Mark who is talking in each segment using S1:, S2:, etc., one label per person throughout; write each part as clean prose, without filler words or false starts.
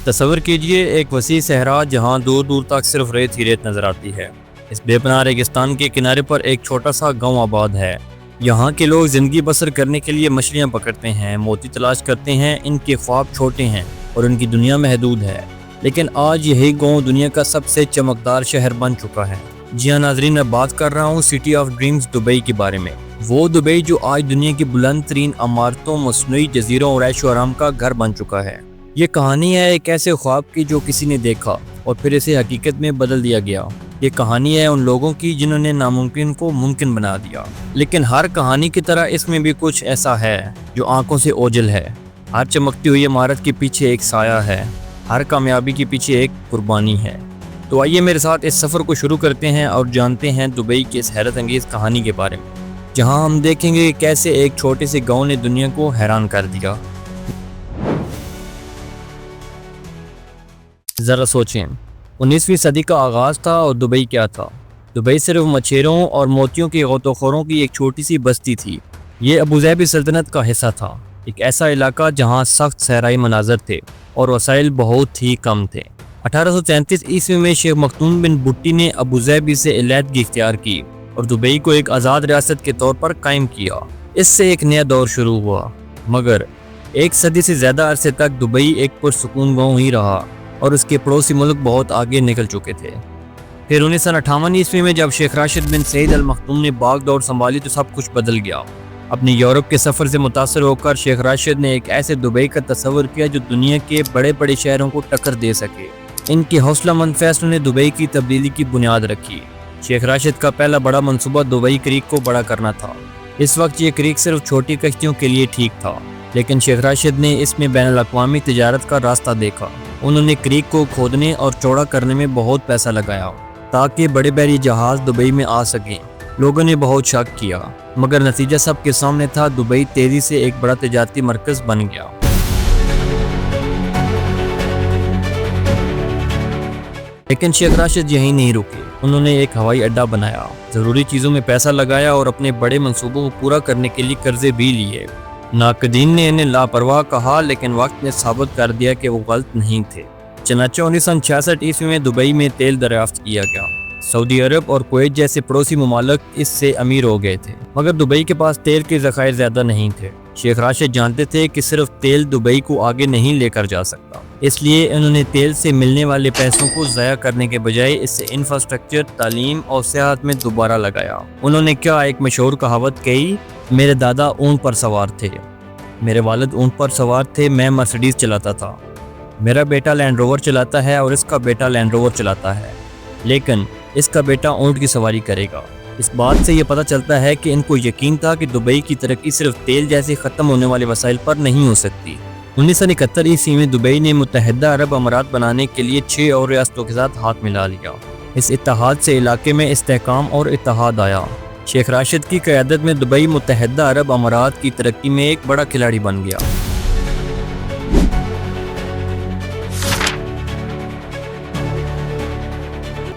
S1: تصور کیجئے ایک وسیع صحرا جہاں دور دور تک صرف ریت ہی ریت نظر آتی ہے۔ اس بے پناہ ریگستان کے کنارے پر ایک چھوٹا سا گاؤں آباد ہے۔ یہاں کے لوگ زندگی بسر کرنے کے لیے مچھلیاں پکڑتے ہیں، موتی تلاش کرتے ہیں۔ ان کے خواب چھوٹے ہیں اور ان کی دنیا محدود ہے، لیکن آج یہی گاؤں دنیا کا سب سے چمکدار شہر بن چکا ہے۔ جی ہاں ناظرین، میں بات کر رہا ہوں سٹی آف ڈریمز دبئی کے بارے میں۔ وہ دبئی جو آج دنیا کی بلند ترین عمارتوں، مصنوعی جزیروں اور عیش و آرام کا گھر بن چکا ہے۔ یہ کہانی ہے ایک ایسے خواب کی جو کسی نے دیکھا اور پھر اسے حقیقت میں بدل دیا گیا۔ یہ کہانی ہے ان لوگوں کی جنہوں نے ناممکن کو ممکن بنا دیا۔ لیکن ہر کہانی کی طرح اس میں بھی کچھ ایسا ہے جو آنکھوں سے اوجھل ہے۔ ہر چمکتی ہوئی عمارت کے پیچھے ایک سایہ ہے، ہر کامیابی کے پیچھے ایک قربانی ہے۔ تو آئیے میرے ساتھ اس سفر کو شروع کرتے ہیں اور جانتے ہیں دبئی کی اس حیرت انگیز کہانی کے بارے میں، جہاں ہم دیکھیں گے کہ کیسے ایک چھوٹے سے گاؤں نے دنیا کو حیران کر دیا۔ ذرا سوچیں، 19ویں صدی کا آغاز تھا اور دبئی کیا تھا؟ دبئی صرف مچھیروں اور موتیوں کے غوطہ خوروں کی ایک چھوٹی سی بستی تھی۔ یہ ابوظہبی سلطنت کا حصہ تھا، ایک ایسا علاقہ جہاں سخت صحرائی مناظر تھے اور وسائل بہت ہی کم تھے۔ 1833 عیسوی میں شیخ مختوم بن بٹی نے ابوظہبی سے علیحدگی اختیار کی اور دبئی کو ایک آزاد ریاست کے طور پر قائم کیا۔ اس سے ایک نیا دور شروع ہوا، مگر ایک صدی سے زیادہ عرصے تک دبئی ایک پرسکون گاؤں ہی رہا اور اس کے پڑوسی ملک بہت آگے نکل چکے تھے۔ پھر 1958 عیسوی میں جب شیخ راشد بن سعید المختوم نے باغ دور سنبھالی تو سب کچھ بدل گیا۔ اپنی یورپ کے سفر سے متاثر ہو کر شیخ راشد نے ایک ایسے دبئی کا تصور کیا جو دنیا کے بڑے بڑے شہروں کو ٹکر دے سکے۔ ان کی حوصلہ مند فیصلوں نے دبئی کی تبدیلی کی بنیاد رکھی۔ شیخ راشد کا پہلا بڑا منصوبہ دبئی کریک کو بڑا کرنا تھا۔ اس وقت یہ کریک صرف چھوٹی کشتیوں کے لیے ٹھیک تھا، لیکن شیخ راشد نے اس میں بین الاقوامی تجارت کا راستہ دیکھا۔ انہوں نے کریک کو کھودنے اور چوڑا کرنے میں بہت پیسہ لگایا تاکہ بڑے بحری جہاز دبئی میں آ سکیں۔ لوگوں نے بہت شک کیا، مگر نتیجہ سب کے سامنے تھا۔ دبئی تیزی سے ایک بڑا تجارتی مرکز بن گیا۔ لیکن شیخ راشد یہیں نہیں رکے۔ انہوں نے ایک ہوائی اڈا بنایا، ضروری چیزوں میں پیسہ لگایا اور اپنے بڑے منصوبوں کو پورا کرنے کے لیے قرضے بھی لیے۔ ناقدین نے انہیں لاپرواہ کہا، لیکن وقت نے ثابت کر دیا کہ وہ غلط نہیں تھے۔ چنانچہ 1966 عیسوی میں دبئی میں تیل دریافت کیا گیا۔ سعودی عرب اور کویت جیسے پڑوسی ممالک اس سے امیر ہو گئے تھے، مگر دبئی کے پاس تیل کے ذخائر زیادہ نہیں تھے۔ شیخ راشد جانتے تھے کہ صرف تیل دبئی کو آگے نہیں لے کر جا سکتا، اس لیے انہوں نے تیل سے ملنے والے پیسوں کو ضائع کرنے کے بجائے اس سے انفراسٹرکچر، تعلیم اور صحت میں دوبارہ لگایا۔ انہوں نے کیا ایک مشہور کہاوت کہی، میرے دادا اونٹ پر سوار تھے، میرے والد اونٹ پر سوار تھے، میں مرسیڈیز چلاتا تھا، میرا بیٹا لینڈ روور چلاتا ہے اور اس کا بیٹا لینڈ روور چلاتا ہے، لیکن اس کا بیٹا اونٹ کی سواری کرے گا۔ اس بات سے یہ پتہ چلتا ہے کہ ان کو یقین تھا کہ دبئی کی ترقی صرف تیل جیسے ختم ہونے والے وسائل پر نہیں ہو سکتی۔ 1971 عیسوی میں دبئی نے متحدہ عرب امارات بنانے کے لیے 6 اور ریاستوں کے ساتھ ہاتھ ملا لیا۔ اس اتحاد سے علاقے میں استحکام اور اتحاد آیا۔ شیخ راشد کی قیادت میں دبئی متحدہ عرب امارات کی ترقی میں ایک بڑا کھلاڑی بن گیا۔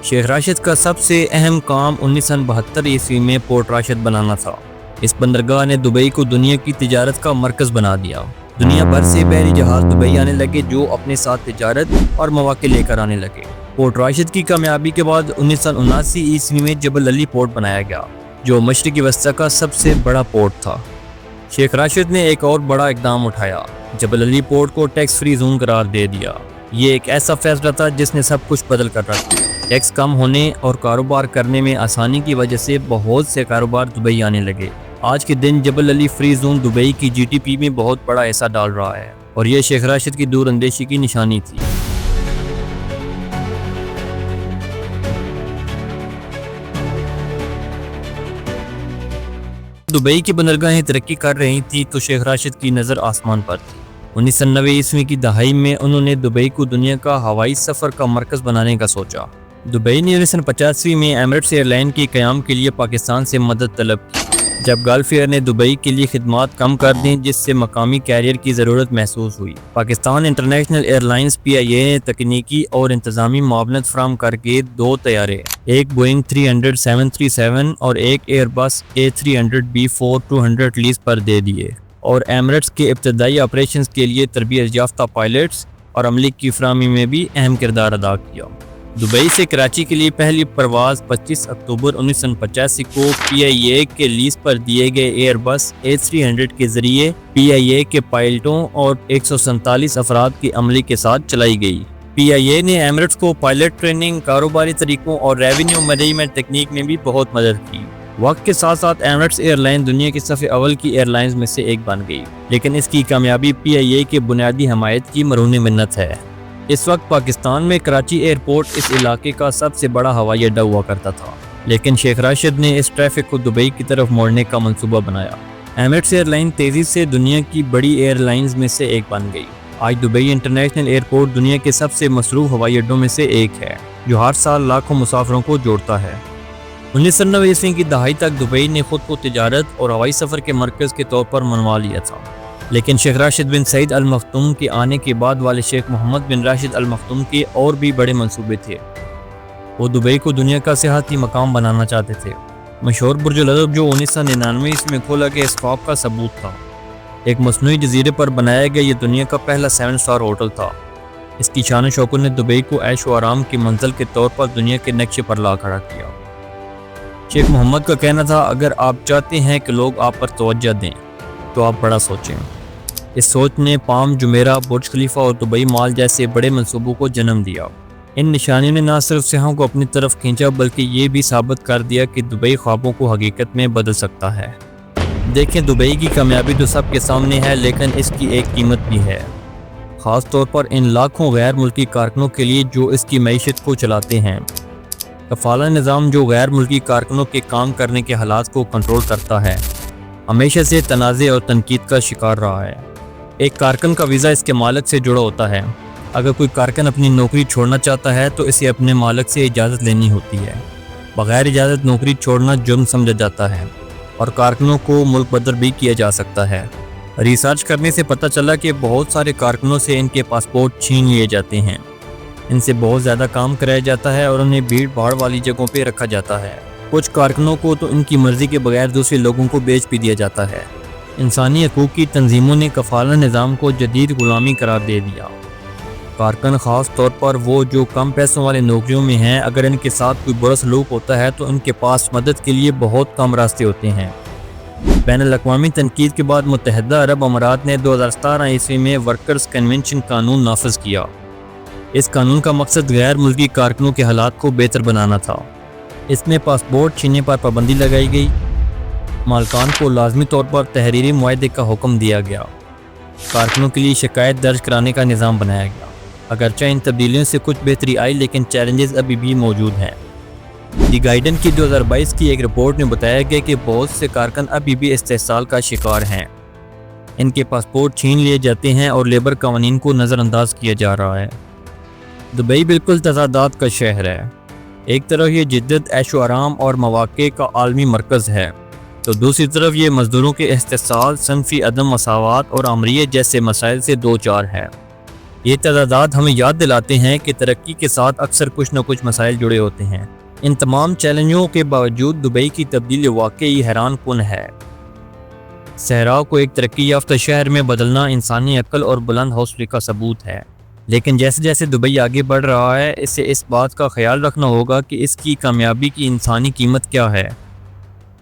S1: شیخ راشد کا سب سے اہم کام 1972 عیسوی میں پورٹ راشد بنانا تھا۔ اس بندرگاہ نے دبئی کو دنیا کی تجارت کا مرکز بنا دیا۔ دنیا بھر سے بحری جہاز دبئی آنے لگے جو اپنے ساتھ تجارت اور مواقع لے کر آنے لگے۔ پورٹ راشد کی کامیابی کے بعد 1979 عیسوی میں جبل علی پورٹ بنایا گیا، جو مشرقی وسطی کا سب سے بڑا پورٹ تھا۔ شیخ راشد نے ایک اور بڑا اقدام اٹھایا، جبل علی پورٹ کو ٹیکس فری زون قرار دے دیا۔ یہ ایک ایسا فیصلہ تھا جس نے سب کچھ بدل کر رکھ دیا۔ ٹیکس کم ہونے اور کاروبار کرنے میں آسانی کی وجہ سے بہت سے کاروبار دبئی آنے لگے۔ آج کے دن جبل علی فری زون دبئی کی جی ڈی پی میں بہت بڑا حصہ ڈال رہا ہے، اور یہ شیخ راشد کی دور اندیشی کی نشانی تھی۔ دبئی کی بندرگاہیں ترقی کر رہی تھی تو شیخ راشد کی نظر آسمان پر تھی۔ 1990 عیسوی کی دہائی میں انہوں نے دبئی کو دنیا کا ہوائی سفر کا مرکز بنانے کا سوچا۔ دبئی نے 1985 میں ایمریٹس ایئر لائن کے قیام کے لیے پاکستان سے مدد طلب کی، جب گلف ایئر نے دبئی کے لیے خدمات کم کر دیں، جس سے مقامی کیریئر کی ضرورت محسوس ہوئی۔ Pakistan international air lines PIA نے تکنیکی اور انتظامی معاونت فراہم کر کے 2 طیارے، ایک بوئنگ 300 737 اور ایک ایئر بس A300B4-200 لیز پر دے دیے، اور ایمریٹس کے ابتدائی آپریشنز کے لیے تربیت یافتہ پائلٹس اور عملے کی فراہمی میں بھی اہم کردار ادا کیا۔ دبئی سے کراچی کے لیے پہلی پرواز 25 اکتوبر 1985 کو PIA کے لیز پر دیے گئے ایئر بس A300 کے ذریعے PIA کے پائلٹوں اور 147 افراد کے عملے کے ساتھ چلائی گئی۔ PIA نے ایمریٹس کو پائلٹ ٹریننگ، کاروباری طریقوں اور ریونیو مینجمنٹ تکنیک میں بھی بہت مدد کی۔ وقت کے ساتھ ساتھ ایمریٹس ایئر لائن دنیا کی صف اول کی ایئر لائنز میں سے ایک بن گئی، لیکن اس کی کامیابی PIA کے بنیادی حمایت کی مرہون منت ہے۔ اس وقت پاکستان میں کراچی ایئرپورٹ اس علاقے کا سب سے بڑا ہوائی اڈہ ہوا کرتا تھا، لیکن شیخ راشد نے اس ٹریفک کو دبئی کی طرف موڑنے کا منصوبہ بنایا۔ ایمریٹس ایئر لائن تیزی سے دنیا کی بڑی ایئر لائنز میں سے ایک بن گئی۔ آج دبئی انٹرنیشنل ایئرپورٹ دنیا کے سب سے مصروف ہوائی اڈوں میں سے ایک ہے، جو ہر سال لاکھوں مسافروں کو جوڑتا ہے۔ 1990 کی دہائی تک دبئی نے خود کو تجارت اور ہوائی سفر کے مرکز کے طور پر منوا لیا تھا، لیکن شیخ راشد بن سعید ال مختوم کے آنے کے بعد والد شیخ محمد بن راشد ال مختوم کے اور بھی بڑے منصوبے تھے۔ وہ دبئی کو دنیا کا سیاحتی مقام بنانا چاہتے تھے۔ مشہور برج العرب جو 1999 میں کھولا گیا اس خواب کا ثبوت تھا۔ ایک مصنوعی جزیرے پر بنایا گیا یہ دنیا کا پہلا 7 اسٹار ہوٹل تھا۔ اس کی شان و شوکت نے دبئی کو عیش و آرام کی منزل کے طور پر دنیا کے نقشے پر لا کھڑا کیا۔ شیخ محمد کا کہنا تھا، اگر آپ چاہتے ہیں کہ لوگ آپ پر توجہ دیں تو آپ بڑا سوچیں۔ اس سوچ نے پام جمیرہ، برج خلیفہ اور دبئی مال جیسے بڑے منصوبوں کو جنم دیا۔ ان نشانیوں نے نہ صرف سیاحوں کو اپنی طرف کھینچا بلکہ یہ بھی ثابت کر دیا کہ دبئی خوابوں کو حقیقت میں بدل سکتا ہے۔ دیکھیں، دبئی کی کامیابی تو سب کے سامنے ہے، لیکن اس کی ایک قیمت بھی ہے، خاص طور پر ان لاکھوں غیر ملکی کارکنوں کے لیے جو اس کی معیشت کو چلاتے ہیں۔ کفالہ نظام جو غیر ملکی کارکنوں کے کام کرنے کے حالات کو کنٹرول کرتا ہے، ہمیشہ سے تنازع اور تنقید کا شکار رہا ہے۔ ایک کارکن کا ویزا اس کے مالک سے جڑا ہوتا ہے۔ اگر کوئی کارکن اپنی نوکری چھوڑنا چاہتا ہے تو اسے اپنے مالک سے اجازت لینی ہوتی ہے۔ بغیر اجازت نوکری چھوڑنا جرم سمجھا جاتا ہے اور کارکنوں کو ملک بدر بھی کیا جا سکتا ہے۔ ریسرچ کرنے سے پتہ چلا کہ بہت سارے کارکنوں سے ان کے پاسپورٹ چھین لیے جاتے ہیں، ان سے بہت زیادہ کام کرایا جاتا ہے اور انہیں بھیڑ بھاڑ والی جگہوں پہ رکھا جاتا ہے۔ کچھ کارکنوں کو تو ان کی مرضی کے بغیر دوسرے لوگوں کو بیچ بھی دیا جاتا ہے۔ انسانی حقوق کی تنظیموں نے کفالہ نظام کو جدید غلامی قرار دے دیا۔ کارکن، خاص طور پر وہ جو کم پیسوں والے نوکریوں میں ہیں، اگر ان کے ساتھ کوئی برا سلوک ہوتا ہے تو ان کے پاس مدد کے لیے بہت کم راستے ہوتے ہیں۔ بین الاقوامی تنقید کے بعد متحدہ عرب امارات نے 2017 میں ورکرز کنونشن قانون نافذ کیا۔ اس قانون کا مقصد غیر ملکی کارکنوں کے حالات کو بہتر بنانا تھا۔ اس میں پاسپورٹ چھیننے پر پابندی لگائی گئی، مالکان کو لازمی طور پر تحریری معاہدے کا حکم دیا گیا، کارکنوں کے لیے شکایت درج کرانے کا نظام بنایا گیا۔ اگرچہ ان تبدیلیوں سے کچھ بہتری آئی، لیکن چیلنجز ابھی بھی موجود ہیں۔ دی گائیڈن کی 2022 کی ایک رپورٹ میں بتایا گیا کہ بہت سے کارکن ابھی بھی استحصال کا شکار ہیں، ان کے پاسپورٹ چھین لیے جاتے ہیں اور لیبر قوانین کو نظر انداز کیا جا رہا ہے۔ دبئی بالکل تضادات کا شہر ہے۔ ایک طرف یہ جدت، عیش و آرام اور مواقع کا عالمی مرکز ہے، تو دوسری طرف یہ مزدوروں کے استحصال، صنفی عدم مساوات اور آمریت جیسے مسائل سے دو چار ہے۔ یہ تضادات ہمیں یاد دلاتے ہیں کہ ترقی کے ساتھ اکثر کچھ نہ کچھ مسائل جڑے ہوتے ہیں۔ ان تمام چیلنجوں کے باوجود دبئی کی تبدیلی واقعی حیران کن ہے۔ صحرا کو ایک ترقی یافتہ شہر میں بدلنا انسانی عقل اور بلند حوصلے کا ثبوت ہے، لیکن جیسے جیسے دبئی آگے بڑھ رہا ہے، اسے اس بات کا خیال رکھنا ہوگا کہ اس کی کامیابی کی انسانی قیمت کیا ہے۔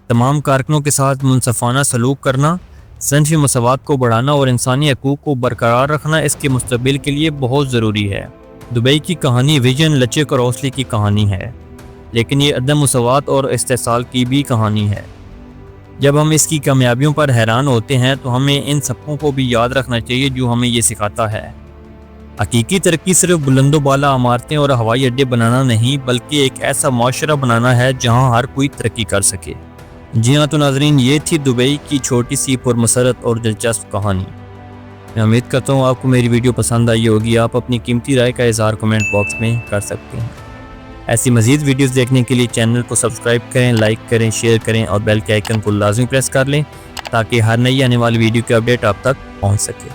S1: تمام کارکنوں کے ساتھ منصفانہ سلوک کرنا، صنفی مساوات کو بڑھانا اور انسانی حقوق کو برقرار رکھنا اس کے مستقبل کے لیے بہت ضروری ہے۔ دبئی کی کہانی ویژن، لچک اور حوصلے کی کہانی ہے، لیکن یہ عدم مساوات اور استحصال کی بھی کہانی ہے۔ جب ہم اس کی کامیابیوں پر حیران ہوتے ہیں تو ہمیں ان سبقوں کو بھی یاد رکھنا چاہیے جو ہمیں یہ سکھاتا ہے۔ حقیقی ترقی صرف بلند و بالا عمارتیں اور ہوائی اڈے بنانا نہیں، بلکہ ایک ایسا معاشرہ بنانا ہے جہاں ہر کوئی ترقی کر سکے۔ جی ہاں تو ناظرین، یہ تھی دبئی کی چھوٹی سی پرمسرت اور دلچسپ کہانی۔ میں امید کرتا ہوں آپ کو میری ویڈیو پسند آئی ہوگی۔ آپ اپنی قیمتی رائے کا اظہار کمنٹ باکس میں کر سکتے ہیں۔ ایسی مزید ویڈیوز دیکھنے کے لیے چینل کو سبسکرائب کریں، لائک کریں، شیئر کریں اور بیل کے آئیکن کو لازمی پریس کر لیں تاکہ ہر نئی آنے والی ویڈیو کی اپڈیٹ آپ تک پہنچ سکے۔